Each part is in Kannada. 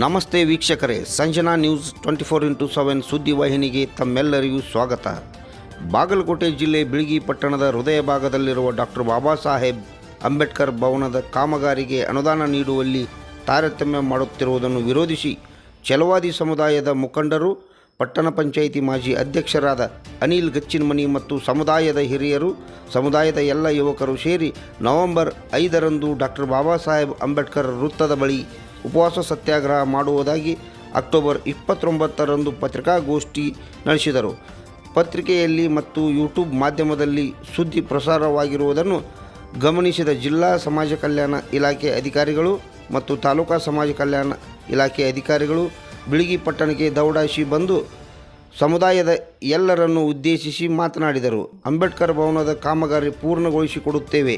ನಮಸ್ತೆ ವೀಕ್ಷಕರೇ, ಸಂಜನಾ ನ್ಯೂಸ್ 24x7 ಸುದ್ದಿವಾಹಿನಿಗೆ ತಮ್ಮೆಲ್ಲರಿಗೂ ಸ್ವಾಗತ. ಬಾಗಲಕೋಟೆ ಜಿಲ್ಲೆ ಬಿಳಗಿ ಪಟ್ಟಣದ ಹೃದಯ ಭಾಗದಲ್ಲಿರುವ ಡಾಕ್ಟರ್ ಬಾಬಾ ಸಾಹೇಬ್ ಅಂಬೇಡ್ಕರ್ ಭವನದ ಕಾಮಗಾರಿಗೆ ಅನುದಾನ ನೀಡುವಲ್ಲಿ ತಾರತಮ್ಯ ಮಾಡುತ್ತಿರುವುದನ್ನು ವಿರೋಧಿಸಿ ಛಲವಾದಿ ಸಮುದಾಯದ ಮುಖಂಡರು, ಪಟ್ಟಣ ಪಂಚಾಯಿತಿ ಮಾಜಿ ಅಧ್ಯಕ್ಷರಾದ ಅನಿಲ್ ಗಚ್ಚಿನಮನಿ ಮತ್ತು ಸಮುದಾಯದ ಹಿರಿಯರು, ಸಮುದಾಯದ ಎಲ್ಲ ಯುವಕರು ಸೇರಿ ನವೆಂಬರ್ 5ರಂದು ಡಾಕ್ಟರ್ ಬಾಬಾ ಸಾಹೇಬ್ ಅಂಬೇಡ್ಕರ್ ವೃತ್ತದ ಬಳಿ ಉಪವಾಸ ಸತ್ಯಾಗ್ರಹ ಮಾಡುವುದಾಗಿ ಅಕ್ಟೋಬರ್ 29ರಂದು ಪತ್ರಿಕಾಗೋಷ್ಠಿ ನಡೆಸಿದರು. ಪತ್ರಿಕೆಯಲ್ಲಿ ಮತ್ತು ಯೂಟ್ಯೂಬ್ ಮಾಧ್ಯಮದಲ್ಲಿ ಸುದ್ದಿ ಪ್ರಸಾರವಾಗಿರುವುದನ್ನು ಗಮನಿಸಿದ ಜಿಲ್ಲಾ ಸಮಾಜ ಕಲ್ಯಾಣ ಇಲಾಖೆ ಅಧಿಕಾರಿಗಳು ಮತ್ತು ತಾಲೂಕಾ ಸಮಾಜ ಕಲ್ಯಾಣ ಇಲಾಖೆ ಅಧಿಕಾರಿಗಳು ಬಿಳಗಿ ಪಟ್ಟಣಕ್ಕೆ ದೌಡಾಯಿಸಿ ಬಂದು ಸಮುದಾಯದ ಎಲ್ಲರನ್ನು ಉದ್ದೇಶಿಸಿ ಮಾತನಾಡಿದರು. ಅಂಬೇಡ್ಕರ್ ಭವನದ ಕಾಮಗಾರಿ ಪೂರ್ಣಗೊಳಿಸಿಕೊಡುತ್ತೇವೆ,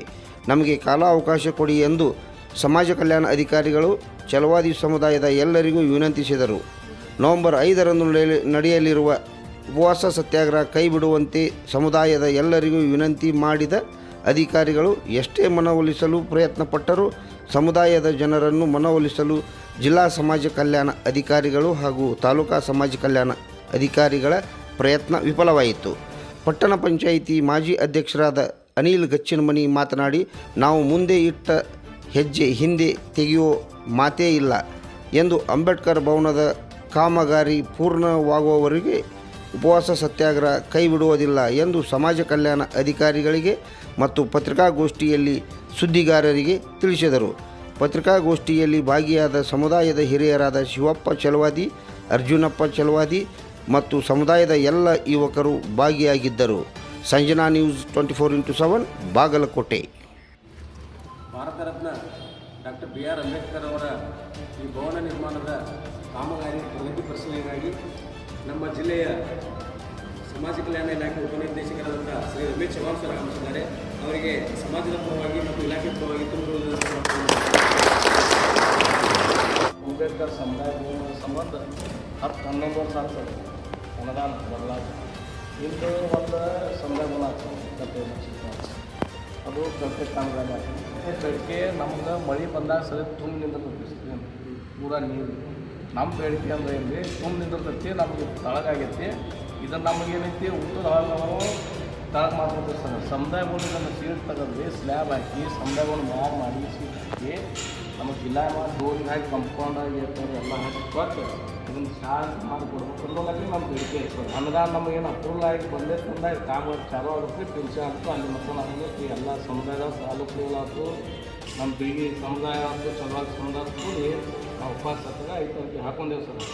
ನಮಗೆ ಕಾಲಾವಕಾಶ ಕೊಡಿ ಎಂದು ಸಮಾಜ ಕಲ್ಯಾಣ ಅಧಿಕಾರಿಗಳು ಛಲವಾದಿ ಸಮುದಾಯದ ಎಲ್ಲರಿಗೂ ವಿನಂತಿಸಿದರು. ನವೆಂಬರ್ 5ರಂದು ನಡೆಯಲಿರುವ ಉಪವಾಸ ಸತ್ಯಾಗ್ರಹ ಕೈಬಿಡುವಂತೆ ಸಮುದಾಯದ ಎಲ್ಲರಿಗೂ ವಿನಂತಿ ಮಾಡಿದ ಅಧಿಕಾರಿಗಳು ಎಷ್ಟೇ ಮನವೊಲಿಸಲು ಪ್ರಯತ್ನಪಟ್ಟರೂ ಸಮುದಾಯದ ಜನರನ್ನು ಮನವೊಲಿಸಲು ಜಿಲ್ಲಾ ಸಮಾಜ ಕಲ್ಯಾಣ ಅಧಿಕಾರಿಗಳು ಹಾಗೂ ತಾಲೂಕಾ ಸಮಾಜ ಕಲ್ಯಾಣ ಅಧಿಕಾರಿಗಳ ಪ್ರಯತ್ನ ವಿಫಲವಾಯಿತು. ಪಟ್ಟಣ ಪಂಚಾಯಿತಿ ಮಾಜಿ ಅಧ್ಯಕ್ಷರಾದ ಅನಿಲ್ ಗಚ್ಚಿನಮನಿ ಮಾತನಾಡಿ, ನಾವು ಮುಂದೆ ಇಟ್ಟ ಹೆಜ್ಜೆ ಹಿಂದೆ ತೆಗೆಯುವ ಮಾತೇ ಇಲ್ಲ ಎಂದು ಅಂಬೇಡ್ಕರ್ ಭವನದ ಕಾಮಗಾರಿ ಪೂರ್ಣವಾಗುವವರೆಗೆ ಉಪವಾಸ ಸತ್ಯಾಗ್ರಹ ಕೈಬಿಡುವುದಿಲ್ಲ ಎಂದು ಸಮಾಜ ಕಲ್ಯಾಣ ಅಧಿಕಾರಿಗಳಿಗೆ ಮತ್ತು ಪತ್ರಿಕಾಗೋಷ್ಠಿಯಲ್ಲಿ ಸುದ್ದಿಗಾರರಿಗೆ ತಿಳಿಸಿದರು. ಪತ್ರಿಕಾಗೋಷ್ಠಿಯಲ್ಲಿ ಭಾಗಿಯಾದ ಸಮುದಾಯದ ಹಿರಿಯರಾದ ಶಿವಪ್ಪ ಛಲವಾದಿ, ಅರ್ಜುನಪ್ಪ ಛಲವಾದಿ ಮತ್ತು ಸಮುದಾಯದ ಎಲ್ಲ ಯುವಕರು ಭಾಗಿಯಾಗಿದ್ದರು. Sanjana news 24x7 Bagalkote. Bharat Ratna doctor BR Ambedkar ಅವರ ಈ ಭವನ ನಿರ್ಮಾಣದ ಕಾಮಗಾರಿ ಪ್ರಗತಿ ಪರಿಶೀಲನೆಗಾಗಿ ನಮ್ಮ ಜಿಲ್ಲೆಯ ಸಮಾಜ ಕಲ್ಯಾಣ ಇಲಾಖೆ ಉಪನಿರ್ದೇಶಕರಾದಂಥ ಶ್ರೀ ರಮೇಶ್ ಚವ್ಹಾಣ್ ಸರ್ ಆಗಮಿಸಿದ್ದಾರೆ. ಅವರಿಗೆ ಸಮಾಜದ ಪರವಾಗಿ ಮತ್ತು ಇಲಾಖೆ ಪರವಾಗಿ ಅಂಬೇಡ್ಕರ್ ಸಮುದಾಯ ಭವನದ ಸಂಬಂಧ 10-11 ವರ್ಷ ಆಗ್ತದೆ ಅನುದಾನ ಬದಲಾಗಿ ಇಂದು ಒಂದು ಸಮುದಾಯ ಭವನ ಆಗ್ತದೆ 25 ಲಕ್ಷ ಅದು ಕಲ್ಕೆ ಕಾಮಗಾರಿ ಆಗ್ತದೆ. ಕಡಿಕೆ ನಮ್ಗೆ ಮಳೆ ಬಂದಾಗ ಸರಿ ತುಂಬ ನಿಂದಿರ್ತೈತಿ, ಪೂರ ನೀರು ನಮ್ಮ ಬೇಡಿಕೆ ಅಂದ್ರೆ ಏನ್ರಿ ತುಂಬ ನಿಂದಿರ್ತೈತಿ, ನಮಗೆ ತಳಗಾಗೈತಿ. ಇದನ್ನು ನಮಗೇನೈತಿ ಊಟದ ಹಾಳು ನಾವು ತಳಗೆ ಮಾಡ್ಬೋದು ಸರ್. ಸಮುದಾಯ ಭವನದ ಸೀಟ್ ತೆಗೆದ್ರಿ ಸ್ಲ್ಯಾಬ್ ಹಾಕಿ ಸಮುದಾಯ ಭವನ ಮ್ಯಾಗ್ ಮಾಡಿ ಸೀಟ್ ಹಾಕಿ ನಮಗೆ ಜಿಲ್ಲಾ ಡೋರಿಗೆ ಹಾಕಿ ಕಂಪೌಂಡಾಗಿ ಇರ್ತಾರೆ ಎಲ್ಲ ಹಾಕಿ ಕೊಟ್ಟು ಇದನ್ನು ಶಾಂತ ಮಾಡಿಕೊಡ್ಬೇಕು ಅನ್ನೋದಾಗಿ ನಮ್ಮ ಬೇಡಿಕೆ ಇರ್ತದೆ. ಅನುದಾನ ನಮಗೇನು ಅಪ್ರೂವಲ್ ಆಗಿ ಬಂದೇ ತಂದಾಗ ಕಾಮಗಾರಿ ಚಾಲೂ ಆಗುತ್ತೆ, ಪೆನ್ಷನ್ ಆಯಿತು ಅಲ್ಲಿ ಮತ್ತು ನಮಗೆ ಎಲ್ಲ ಸಮುದಾಯದ ತಾಲೂಕುಗಳಾಯ್ತು, ನಮ್ಮ ಬಿಳಗಿ ಸಮುದಾಯ ಆಯ್ತು, ಛಲವಾದಿ ಸಮುದಾಯ ಕೂಡಿ ನಾವು ಉಪವಾಸ ಸತ್ತಾಗ ಐತೆ ಹಾಕೊಂಡೇವು ಸರ್.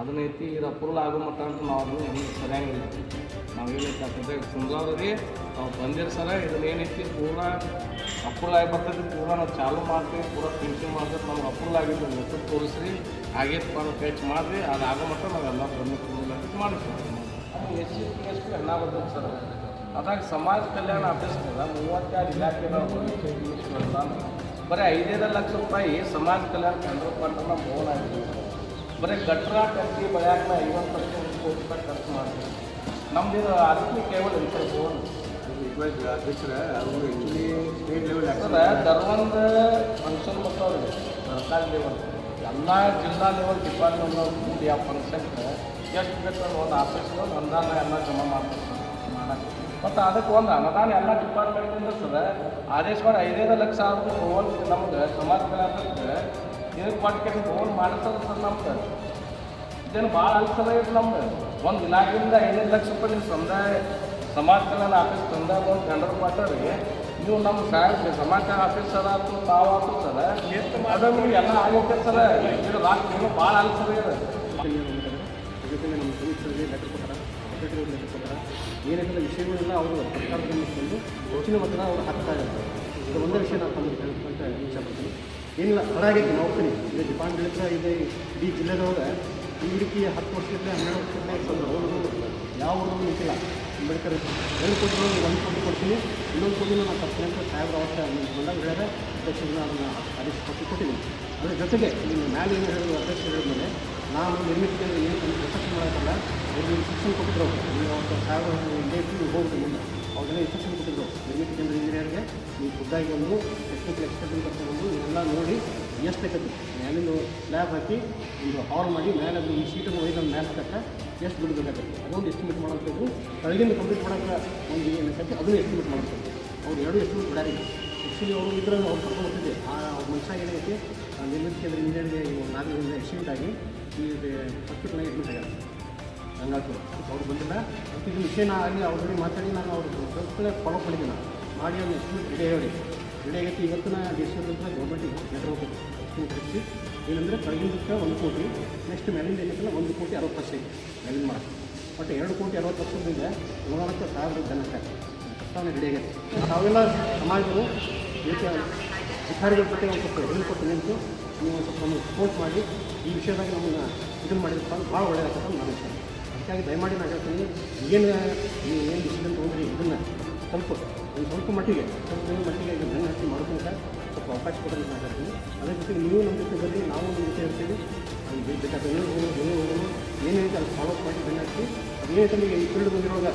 ಅದನ್ನೈತಿ ಇದು ಅಪ್ರೂವಲ್ ಆಗೋ ಮಟ್ಟ ಅಂತ ನಾವು ಅದನ್ನು ಹೆಂಗೆ ಸರಿಯಾಗಿಲ್ಲ. ನಾವು ಏನೈತಿ ಅಂತಂದರೆ ಸುಂದರವ್ರಿಗೆ ನಾವು ಬಂದಿರ ಸರ ಇದನ್ನೇನೈತಿ ಪೂರ ಅಪ್ರೂವಲ್ ಆಗಿ ಬರ್ತೈತಿ, ಪೂರ ನಾವು ಚಾಲೂ ಮಾಡ್ತೀವಿ, ಪೂರ ಫಿನಿಶಿಂಗ್ ಮಾಡ್ತೀವಿ. ನಮ್ಗೆ ಅಪ್ರೂವಲ್ ಆಗಿದ್ದು ಹೆಸರು ತೋರಿಸ್ರಿ, ಆಗೈತೆ ನಾವು ಫೆಚ್ ಮಾಡಿರಿ, ಅದು ಆಗೋ ಮಟ್ಟ ನಾವೆಲ್ಲ ಬಂದು ಮಾಡಿಸ್ತೀವಿ. ಅದು ಎಷ್ಟು ಎಲ್ಲ ಬರ್ತೈತೆ ಸರ್. ಅದಾಗ ಸಮಾಜ ಕಲ್ಯಾಣ ಆಫೀಸ್ನಾಗ 32 ಇಲಾಖೆಗಳ ಬರೀ 5 ಲಕ್ಷ ರೂಪಾಯಿ ಸಮಾಜ ಕಲ್ಯಾಣ ಕೇಂದ್ರ ಫಂಡ್ ನಮ್ಮ ಭವನ ಆಗಿದ್ದೀವಿ. ಬರೀ ಗಟ್ರ ಟಂಕಿ ಬೆಳೆಯಾಕ 50% ಕೋಟಿ ರೂಪಾಯಿ ಖರ್ಚು ಮಾಡ್ತೀವಿ. ನಮ್ದು ಇದು ಆರೋಗ್ಯ ಕೇವಲ ಭವನ ಅಧ್ಯಕ್ಷರ ಅವರು ಆ್ಯಕ್ಚುಲಿ ಸ್ಟೇಟ್ ಲೆವೆಲ್ ದರ್ವೊಂದು ಫಂಕ್ಷನ್ ಬರ್ತಾವ್ರಿ ಸರ್ಕಾರಿ ಲೆವೆಲ್, ಎಲ್ಲ ಜಿಲ್ಲಾ ಲೆವೆಲ್ ಡಿಪಾರ್ಟ್ಮೆಂಟ್ ಕೂಡಿ ಆ ಫಂಕ್ಷನ್ಗೆ ಎಷ್ಟು ಬೇಕು ಒಂದು ಆಫೀಸ್ಗೆ ಅನುದಾನ ಎಲ್ಲ ಜಮಾ ಮಾಡ್ತಾರೆ ಮಾಡಕ್ಕೆ. ಮತ್ತು ಅದಕ್ಕೆ ಒಂದು ಅನುದಾನ ಎಲ್ಲ ಡಿಪಾರ್ಟ್ಮೆಂಟಿಂದ ಸರ್ ಆದೇಶ ಮಾಡಿ 5 ಲಕ್ಷ ಆದರೂ ಭವನ್ ನಮ್ಗೆ ಸಮಾಜ ಕಲ್ಯಾಣಕ್ಕೆ ಇದಕ್ಕೆ ಕೊಟ್ಟು ಭವನ್ ಮಾಡಿಸೋದು ಸರ್. ನಮ್ಗೆ ಇದೇನು ಭಾಳ ಅಲ್ಸಲ್ಲ ಇದು. ನಮ್ಗೆ ಒಂದು ಇಲಾಖೆಯಿಂದ 5 ಲಕ್ಷ ರೂಪಾಯಿ ನೀವು ಸಮುದಾಯ ಸಮಾಜ ಕಲ್ಯಾಣ ಆಫೀಸ್ ತಂದಾಗ ಒಂದು ಟೆಂಡರ್ ಕೊಟ್ಟರೆ ನೀವು ನಮ್ಮ ಸಾಹೇಬ್ ಸಮಾಜ ಆಫೀಸರ್ ಆಯ್ತು ತಾವಾಯ್ತು ಸರ್ ಅದು ನಿಮ್ಗೆ ಎಲ್ಲ ಆಗುತ್ತೆ ಸರ್. ಇದು ರಾಷ್ಟ್ರ ಭಾಳ ಅಲ್ಸಲ್ಲ ಇದೆ. ನಮ್ಮ ಸಮಿತಿಗಳಿಗೆ ಲೆಟರ್ ಕೊಟ್ಟಾರ, ಸೆಕ್ರೆಟರಿ ಲೆಟರ್ ಕೊಟ್ಟಾರ, ಏನೇನೆಲ್ಲ ವಿಷಯಗಳೆಲ್ಲ ಅವರು ಸರ್ಕಾರದ ಗಮನಿಸಿಕೊಂಡು ಹೆಚ್ಚಿನ ಮೊತ್ತನ ಅವರು ಹಾಕ್ತಾ ಇರ್ತಾರೆ. ಇದು ಒಂದೇ ವಿಷಯ ನಾನು ತಮಗೆ ಹೇಳ್ಕೊಂತ ಇಷ್ಟಪಡ್ತೀನಿ. ಏನಿಲ್ಲ ಹೊರಗೈತಿ ನೋಡ್ತೀನಿ, ಇದು ಡಿಪಾರ್ಟ್ಮೆಂಟ್ ಇದೆ ಇಡೀ ಜಿಲ್ಲೆದೊಳಗೆ ಈ ರೀತಿ 10 ವರ್ಷದಿಂದ 12 ವರ್ಷದಿಂದ ರೋಡ್ಗಳು ಯಾವ ರೋಡ್ಗಳು ನಿಂತಿಲ್ಲ. ಅಂಬೇಡ್ಕರ್ 2 ಕೋಟಿ 1 ಕೋಟಿ ಕೊಡ್ತೀನಿ, ಇನ್ನೊಂದು ಕೋಟಿನ ನಾನು ತಪ್ಪು ಅಂತ ಸಾಹೇಬ್ರ ಅವಶ್ಯ ಬಂದಾಗ ಹೇಳಿದ್ರೆ ಅಧ್ಯಕ್ಷರನ್ನ ಅದನ್ನು ಆದೇಶ ಕೊಟ್ಟಿದ್ದೀನಿ. ಅದರ ಜೊತೆಗೆ ನಿಮ್ಮ ಮ್ಯಾಲೆ ಏನು ಹೇಳಿದ್ರು ಅಧ್ಯಕ್ಷರು ಹೇಳಿದ್ಮೇಲೆ ನಾನು ನಿರ್ಮಿತ ಕೇಂದ್ರ ಏನು ರಿಸೆಪ್ಷನ್ ಮಾಡೋಕ್ಕಲ್ಲ, ಅವ್ರಿಗೆ ಇನ್ಸ್ಟ್ರಕ್ಷನ್ ಕೊಟ್ಟಿದ್ರು. ನೀವು ಅವತ್ತು ಸಾಹೇಬ್ರ ಡೇಟ್ಗೆ ಹೋಗ್ಬಿಟ್ಟು ಮುಂದೆ ಅವ್ರಿಗೆಲ್ಲ ಇನ್ಸ್ಟ್ರಕ್ಷನ್ ಕೊಟ್ಟಿದ್ರು. ನಿರ್ಮಿತ ಕೇಂದ್ರ ಇಂಜಿನಿಯರ್ಗೆ ನೀವು ಖುದ್ದಾಗಿ ಬಂದು ಟೆಕ್ನಿಕಲ್ ಎಕ್ಸ್ಪರ್ಟಿಂಗ್ ಕರ್ಕೊಂಡು ಎಲ್ಲ ನೋಡಿ ಎಷ್ಟು ಬೇಕದು ಮ್ಯಾಲಿಂದ ಸ್ಲ್ಯಾಬ್ ಹಾಕಿ ಒಂದು ಹಾಲ್ ಮಾಡಿ ಮೇಲೆ ಅದು ಈ ಶೀಟನ್ನು ಒಯ್ದು ಮೇಲೆ ಹಾಕಕ್ಕೆ ಎಷ್ಟು ದುಡ್ಡು ಬೇಕಾಗುತ್ತೆ ಅದೊಂದು ಎಸ್ಟಿಮೇಟ್ ಮಾಡೋಂಥದ್ದು ಕೆಳಗಿಂದ ಕಂಪ್ಲೀಟ್ ಮಾಡೋಕ್ಕೆ ಒಂದು ಏನಕ್ಕೆ ಅದನ್ನು ಎಸ್ಟಿಮೇಟ್ ಮಾಡೋಂಥದ್ದು ಅವ್ರು ಎರಡು ಎಸ್ಟಿಮೇಟ್ ಬಿಡಾರಿಲ್ಲ ಆ್ಯಕ್ಚುಲಿ ಅವರು ಇದ್ರೆ ಅವ್ರು ಕರ್ಕೊಂಡು ಹೋಗ್ತಿದ್ದೆ ಆ ಮನುಷ್ಯ ಏನೈತಿ ನಿರ್ಮಿತ ಕೇಂದ್ರ ಇಂಜಿನಿಯರ್ಗೆ 4 ದಿನದ ಎಕ್ಸಿಡೆಂಟ್ ಆಗಿ ಈ ಹಾಸ್ಪಿಟ್ಲಾಗಿ ಅಡ್ಮಿಟ್ ಆಗ್ಯಾರ ಹಂಗಾಗ್ತದೆ ಅವ್ರು ಬಂದಿಲ್ಲ ಮತ್ತು ಇದು ವಿಷಯ ಆಗಿ ಅವ್ರ ಜೊತೆ ಮಾತಾಡಿ ನಾನು ಅವ್ರ ಸ್ವಲ್ಪ ಫಾಲೋ ಮಾಡಿದ್ದೆ ನಾನು ಮಾಡಿ ಒಂದು ಎಸ್ಟಿಮೇಟ್ ರೆಡಿ ಆಗೈತಿ ಇವತ್ತಿನ ಡಿಸಿಷನ್ ಅಂತ ಗೌರ್ಮೆಂಟಿಗೆ ಲೆಟರ್ ಹೋಗ್ತದೆ ಎಸ್ಟಿಮೇಟ್ ಹಚ್ಚಿ ಏನಂದರೆ ಕೆಳಗಿಂದಕ್ಕೆ 1 ಕೋಟಿ ನೆಕ್ಸ್ಟ್ ಮೇಲಿಂದ ಏನೈತಲ್ಲ 1 ಕೋಟಿ 60 ಲಕ್ಷ ಐತಿ ಮೇಲಿಂದ ಮಾಡೋಕ್ಕೆ ಬಟ್ 2 ಕೋಟಿ 60 ಲಕ್ಷದಿಂದ 40,000 ಜನ ಪ್ರಸ್ತಾವನೆ ರೆಡಿ ಆಗೈತೆ ತಾವೆಲ್ಲ ಸಮಾಜಗಳು ಇದಕ್ಕೆ ಅಧಿಕಾರಿಗಳ ಜೊತೆ ಒಂದು ಸ್ವಲ್ಪ ಹೇಳ್ಕೊಟ್ಟು ನಿಂತು ನೀವು ಒಂದು ಸ್ವಲ್ಪ ನಮಗೆ ಸಪೋರ್ಟ್ ಮಾಡಿ ಈ ವಿಷಯದಾಗ ನಮ್ಮನ್ನು ಇದನ್ನು ಮಾಡಿದ್ರೆ ಭಾಳ ಒಳ್ಳೆಯದಾಗ್ತದೆ ಅಂತ ನಾನು ಇಷ್ಟ ಅದಕ್ಕಾಗಿ ದಯಮಾಡಿ ನಾನು ಹೇಳ್ತೀನಿ ಏನು ನೀವು ಏನು ಡಿಸಿಷನ್ ತೊಗೊಂಡ್ರಿ ಇದನ್ನು ಸ್ವಲ್ಪ ಮಟ್ಟಿಗೆ ಈಗ ಬೆನ್ನು ಹಚ್ಚಿ ಮಾಡೋದ್ರಿಂದ ಸ್ವಲ್ಪ ಅವಕಾಶ ಕೊಡೋದು ನಾನು ಹೇಳ್ತೀನಿ ಅದೇ ಜೊತೆಗೆ ನೀವು ನಮ್ಮ ಜೊತೆ ಬರ್ರಿ ನಾವು ನಿಮ್ಮ ಜೊತೆ ಇರ್ತೀವಿ ಅಲ್ಲಿ ಬೇಕಾದ ಹೋಗೋದು ಏನೇನಿದೆ ಅಲ್ಲಿ ಫಾಲೋ ಮಾಡಿ ಬೆನ್ನು ಹಚ್ಚಿ ಅದೇನಂತಂದ್ರೆ ಈ ಫೀಲ್ಡ್ ಬಂದಿರುವಾಗ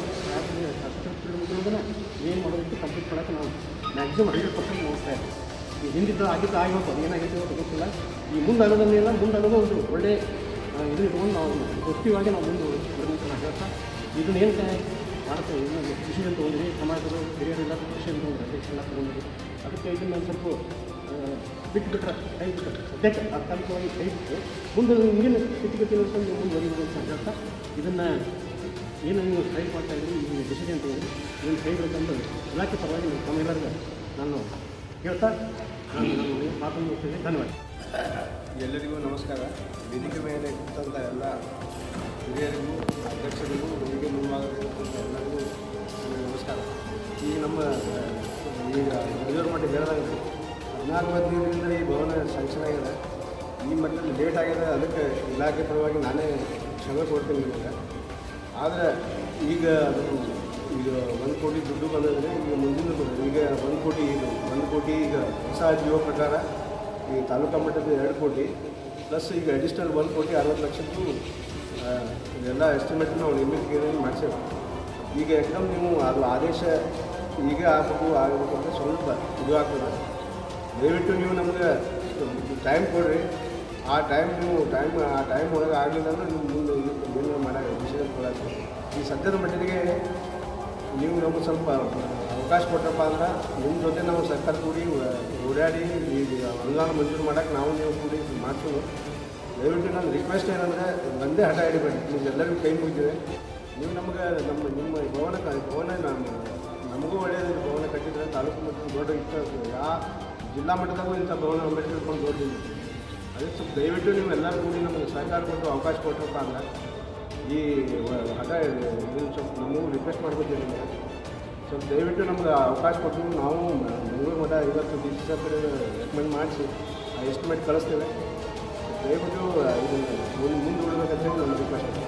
ಫೀಲ್ಡ್ ಬಂದಿರೋದನ್ನ ಏನು ಮಾಡೋದಕ್ಕೆ ಕಂಪ್ಲೀಟ್ ಮಾಡೋಕ್ಕೆ ನಾವು ಮ್ಯಾಕ್ಸಿಮಮ್ 100% ನೋಡ್ತಾ ಇರ್ತೀವಿ ಈ ಹಿಂದಿದ್ದು ಆಗಿ ಹೋಗ್ತದೆ ಏನಾಗಿದೆ ಅಂತ ಗೊತ್ತಿಲ್ಲ ಈ ಮುಂದಾಗೋದನ್ನೆಲ್ಲ ಮುಂದಾಗೋದು ಒಂದು ಒಳ್ಳೆ ಇದು ಇಟ್ಕೊಂಡು ನಾವು ಪಾಸಿಟಿವಾಗಿ ನಾವು ಮುಂದೆ ಬರಬೇಕು ನಾನು ಹೇಳ್ತಾ ಇದನ್ನೇನು ಮಾಡ್ತಾ ಇದನ್ನು ಡಿಸಿಷನ್ ತೊಗೊಂಡ್ರಿ ಸಮಾಜದ ಹಿರಿಯರೆಲ್ಲ ಡಿಸಿಷನ್ ತೊಗೊಂಡ್ರಿ ಅಧ್ಯಕ್ಷರೆಲ್ಲ ತೊಗೊಂಡ್ರಿ ಅದಕ್ಕೆ ಇದನ್ನು ಸ್ವಲ್ಪ ಬಿಟ್ಟುಬಿಟ್ರೆ ಕೈ ಬಿಟ್ಟರೆ ಸದ್ಯಕ್ಕೆ ತಾತ್ಕಾಲಿಕವಾಗಿ ಕೈ ಬಿಟ್ಟು ಮುಂದೆ ಮುಂದಿನ ಸ್ಥಿತಿಗತಿ ನೀವು ಮುಂದುವರಿಬೋದು ಅಂತ ಹೇಳ್ತಾ ಇದನ್ನು ಏನು ನೀವು ಟ್ರೈ ಮಾಡ್ತಾಯಿದ್ರಿ ಈ ಡಿಸಿಷನ್ ತೊಗೊಂಡ್ರಿ ಇದನ್ನು ಕೈ ಬಿಡುತ್ತಂತ ಇಲಾಖೆ ಪರವಾಗಿ ತಮ್ಮೆಲ್ಲರಿಗೂ ನಾನು ಹೇಳ್ತಾ ನಾನು ಮಾತನ್ನು ಮುಗಿಸ್ತೀನಿ ಧನ್ಯವಾದ. ಎಲ್ಲರಿಗೂ ನಮಸ್ಕಾರ. ವೇದಿಕೆ ಮೇಲೆ ಇರ್ತಂಥ ಎಲ್ಲ ಹಿರಿಯರಿಗೂ ಅಧ್ಯಕ್ಷರಿಗೂ ವೇದಿಕೆ ಮುಂಭಾಗದಲ್ಲಿರುವಂಥ ಎಲ್ಲರಿಗೂ ನಮಸ್ಕಾರ. ಈಗ ನಮ್ಮ ಈಗ ದೇವರ ಮಟ್ಟ ಹೇಳಿದಾಗಿದೆ 14 ಈ ಭವನ ಸ್ಯಾಂಕ್ಷನ್ ಆಗಿದೆ. ಈ ಮಟ್ಟದಲ್ಲಿ ಲೇಟ್ ಆಗಿದೆ, ಅದಕ್ಕೆ ಇಲಾಖೆ ಪರವಾಗಿ ನಾನೇ ಕ್ಷಮೆ ಕೊಡ್ತೀನಿ ನಿಮಗೆ. ಆದರೆ ಈಗ ಈಗ 1 ಕೋಟಿ ದುಡ್ಡು ಬಂದಿದ್ರೆ ಈಗ ಮುಂದಿನ ಈಗ 1 ಕೋಟಿ ಈಗ ಹೊಸ ಜಿಯೋ ಪ್ರಕಾರ ಈ ತಾಲೂಕಾ ಮಟ್ಟದ 2 ಕೋಟಿ ಪ್ಲಸ್ ಈಗ ಅಡಿಷ್ನಲ್ 1 ಕೋಟಿ 60 ಲಕ್ಷದ್ದು ಇದೆಲ್ಲ ಎಸ್ಟಿಮೇಟ್ ನಾವು ನಿರ್ಮಿತ ಮಾಡಿಸೇವೆ. ಈಗ ಏಕದಮ್ ನೀವು ಅದು ಆದೇಶ ಈಗ ಆಗಬೇಕು ಅಂತ ಸ್ವಲ್ಪ ಇದು ಆಗ್ತದೆ. ದಯವಿಟ್ಟು ನೀವು ನಮಗೆ ಟೈಮ್ ಕೊಡಿರಿ. ಆ ಟೈಮ್ ಒಳಗೆ ಆಗಲಿಲ್ಲ ಅಂದರೆ ನೀವು ಮುಂದೆ ಏನು ಮಾಡೋದು ಡಿಸಿಷನ್ ಕೊಡೋದು. ಈ ಸದ್ಯದ ಮಟ್ಟಿಗೆ ನೀವು ನಮಗೆ ಸ್ವಲ್ಪ ಅವಕಾಶ ಕೊಟ್ಟರಪ್ಪ ಅಂದ್ರೆ ನಿಮ್ಮ ಜೊತೆ ನಾವು ಸರ್ಕಾರ ಕೂಡಿ ಓಡಾಡಿ ಈಗ ಅನುದಾನ ಮಂಜೂರು ಮಾಡೋಕ್ಕೆ ನಾವು ನೀವು ಕೂಡಿ ಮಾಡ್ತೀವಿ. ದಯವಿಟ್ಟು ನನ್ನ ರಿಕ್ವೆಸ್ಟ್ ಏನಂದರೆ ಒಂದೇ ಹಠ ಹಿಡಿಬೇಡಿ. ನೀವು ಎಲ್ಲರಿಗೂ ಕೈ ಮುಗಿದಿವೆ. ನೀವು ನಮಗೆ ನಿಮ್ಮ ಭವನ ನಮಗೂ ಒಳ್ಳೆಯದು. ಭವನ ಕಟ್ಟಿದರೆ ತಾಲೂಕು ಮತ್ತು ದೊಡ್ಡ ಯಾವ ಜಿಲ್ಲಾ ಮಟ್ಟದಾಗೂ ಇಂಥ ಭವನ ಅಂಬೇಡ್ಕರ್ ಕೊಂಡು ದೊಡ್ಡ ಅದಕ್ಕೆ ಸ್ವಲ್ಪ ದಯವಿಟ್ಟು ನೀವು ಎಲ್ಲರೂ ಕೂಡಿ ನಮಗೆ ಸಹಕಾರ ಕೊಟ್ಟು ಅವಕಾಶ ಕೊಟ್ಟರಪ್ಪ ಅಂದ್ರೆ ಈ ಹಠ ಇದನ್ನು ಸ್ವಲ್ಪ ನಮಗೂ ರಿಕ್ವೆಸ್ಟ್ ಮಾಡ್ಕೊತೀವಿ ನಿಮಗೆ. ಸ್ವಲ್ಪ ದಯವಿಟ್ಟು ನಮ್ಗೆ ಅವಕಾಶ ಕೊಟ್ಟು ನಾವು ಬೆಂಗಳೂರು ಮಠ ಇವತ್ತು ಡಿ ಸಿ ಸರ್ಕಾರ ರೆಕಮೆಂಡ್ ಮಾಡಿಸಿ ಆ ಎಸ್ಟಿಮೇಟ್ ಕಳಿಸ್ತೇವೆ. ದಯವಿಟ್ಟು ಇದನ್ನು ಮುಂದೂಡಬೇಕಂತ ಹೇಳಿ ನಮ್ಮ ರಿಕ್ವೆಸ್ಟ್.